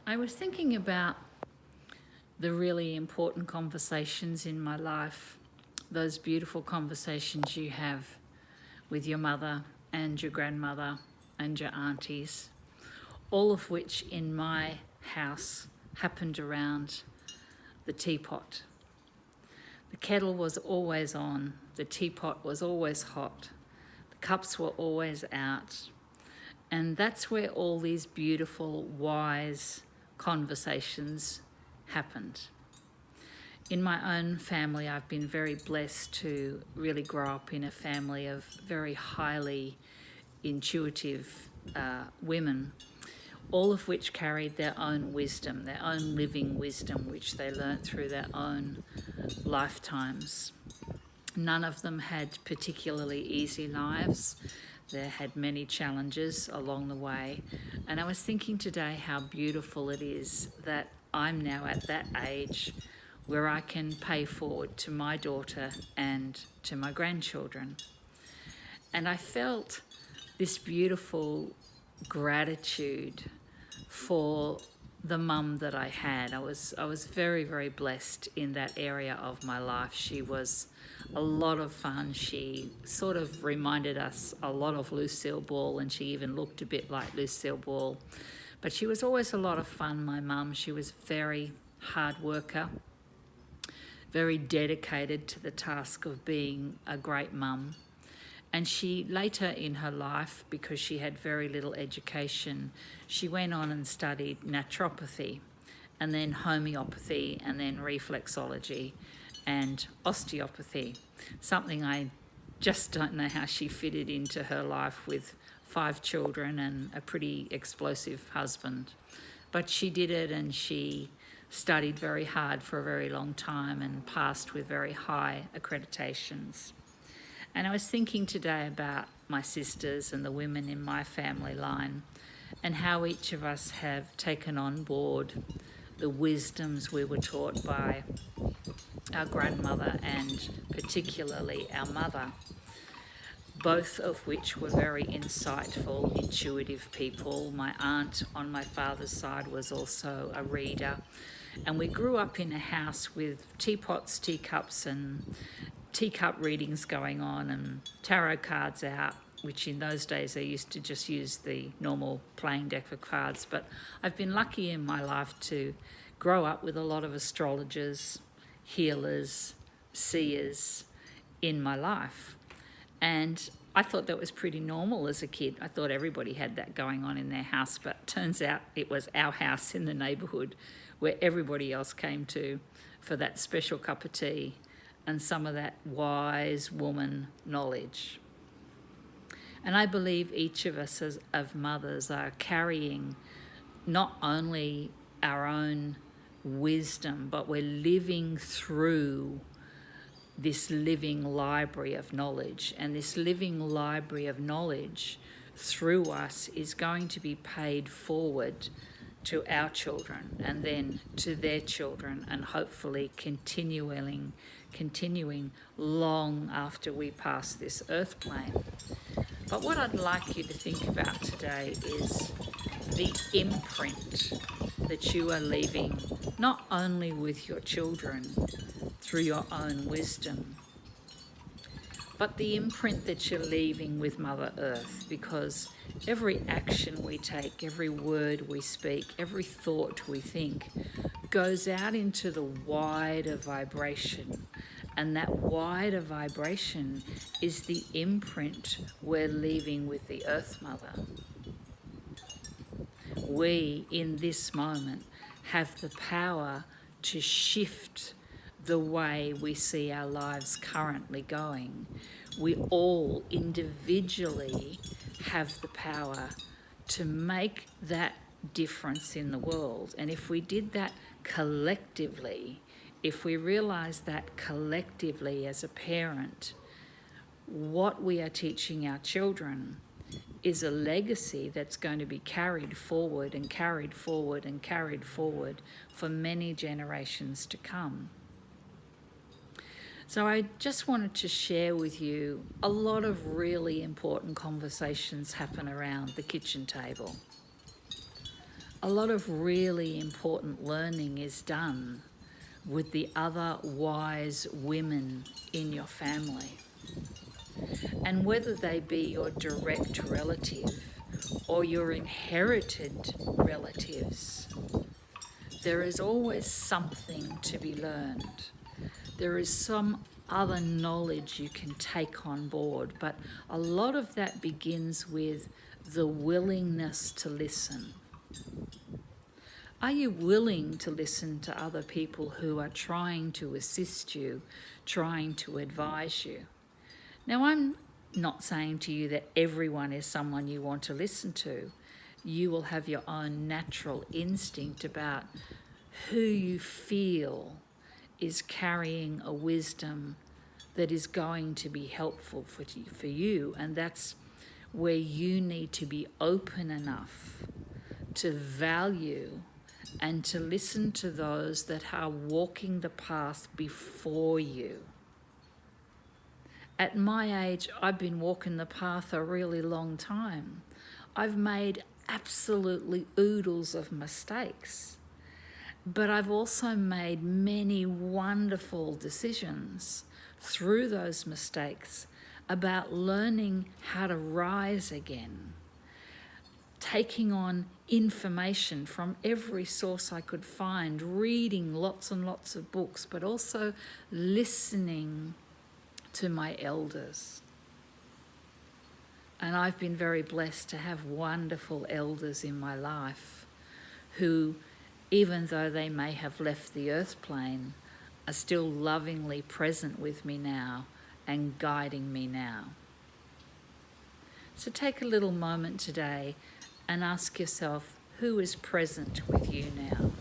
I was thinking about the really important conversations in my life, those beautiful conversations you have with your mother and your grandmother and your aunties, all of which in my house happened around the teapot. The kettle was always on, the teapot was always hot, the cups were always out, and that's where all these beautiful, wise conversations happened. In my own family, I've been very blessed to really grow up in a family of very highly intuitive women, all of which carried their own wisdom, their own living wisdom, which they learnt through their own lifetimes. None of them had particularly easy lives. They had many challenges along the way. And I was thinking today how beautiful it is that I'm now at that age where I can pay forward to my daughter and to my grandchildren. And I felt this beautiful gratitude for the mum that I had. I was very, very blessed in that area of my life. She was a lot of fun. She sort of reminded us a lot of Lucille Ball, and she even looked a bit like Lucille Ball. But she was always a lot of fun, my mum. She was very hard worker, very dedicated to the task of being a great mum. And she later in her life, because she had very little education, she went on and studied naturopathy and then homeopathy and then reflexology and osteopathy, something I just don't know how she fitted into her life with 5 children and a pretty explosive husband. But she did it, and she studied very hard for a very long time and passed with very high accreditations. And I was thinking today about my sisters and the women in my family line and how each of us have taken on board the wisdoms we were taught by our grandmother and particularly our mother, both of which were very insightful, intuitive people. My aunt on my father's side was also a reader, and we grew up in a house with teapots, teacups and teacup readings going on and tarot cards out, which in those days they used to just use the normal playing deck of cards. But I've been lucky in my life to grow up with a lot of astrologers, healers, seers in my life. And I thought that was pretty normal as a kid. I thought everybody had that going on in their house, but turns out it was our house in the neighbourhood where everybody else came to for that special cup of tea and some of that wise woman knowledge. And I believe each of us as of mothers are carrying not only our own wisdom, but we're living through this living library of knowledge. And this living library of knowledge through us is going to be paid forward to our children and then to their children, and hopefully continuing long after we pass this earth plane. But what I'd like you to think about today is the imprint that you are leaving not only with your children through your own wisdom, but the imprint that you're leaving with Mother Earth, because every action we take, every word we speak, every thought we think goes out into the wider vibration. And that wider vibration is the imprint we're leaving with the Earth Mother. We, in this moment, have the power to shift the way we see our lives currently going. We all individually have the power to make that difference in the world. And if we did that collectively, if we realize that collectively as a parent, what we are teaching our children is a legacy that's going to be carried forward and carried forward and carried forward for many generations to come. So I just wanted to share with you a lot of really important conversations happen around the kitchen table. a lot of really important learning is done with the other wise women in your family. And whether they be your direct relative or your inherited relatives, there is always something to be learned. There is some other knowledge you can take on board, but a lot of that begins with the willingness to listen. Are you willing to listen to other people who are trying to assist you, trying to advise you? Now, I'm not saying to you that everyone is someone you want to listen to. You will have your own natural instinct about who you feel is carrying a wisdom that is going to be helpful for you, and that's where you need to be open enough to value and to listen to those that are walking the path before you. At my age, I've been walking the path a really long time. I've made absolutely oodles of mistakes, but I've also made many wonderful decisions through those mistakes about learning how to rise again, taking on information from every source I could find, reading lots and lots of books, but also listening to my elders. And I've been very blessed to have wonderful elders in my life who, even though they may have left the earth plane, are still lovingly present with me now and guiding me now. So take a little moment today and ask yourself, who is present with you now?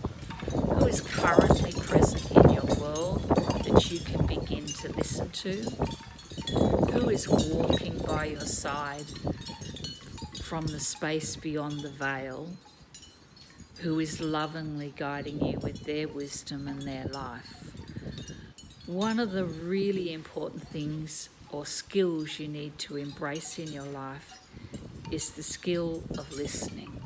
Who is currently present in your world that you can begin to listen to? Who is walking by your side from the space beyond the veil? Who is lovingly guiding you with their wisdom and their life? One of the really important things or skills you need to embrace in your life is the skill of listening.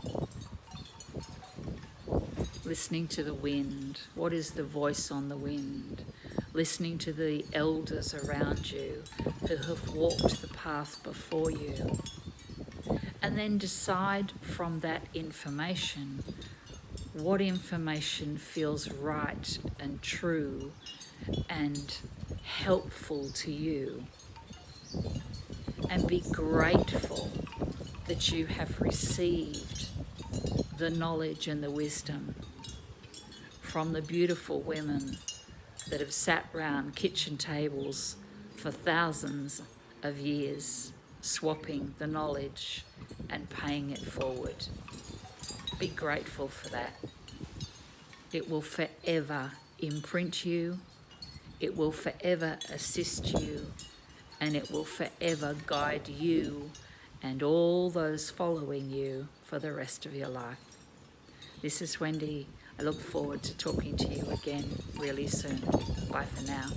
Listening to the wind. What is the voice on the wind? Listening to the elders around you who have walked the path before you. And then decide from that information what information feels right and true and helpful to you. And be grateful that you have received the knowledge and the wisdom from the beautiful women that have sat round kitchen tables for thousands of years, swapping the knowledge and paying it forward. Be grateful for that. It will forever imprint you, it will forever assist you, and it will forever guide you and all those following you for the rest of your life. This is Wendy. I look forward to talking to you again really soon. Bye for now.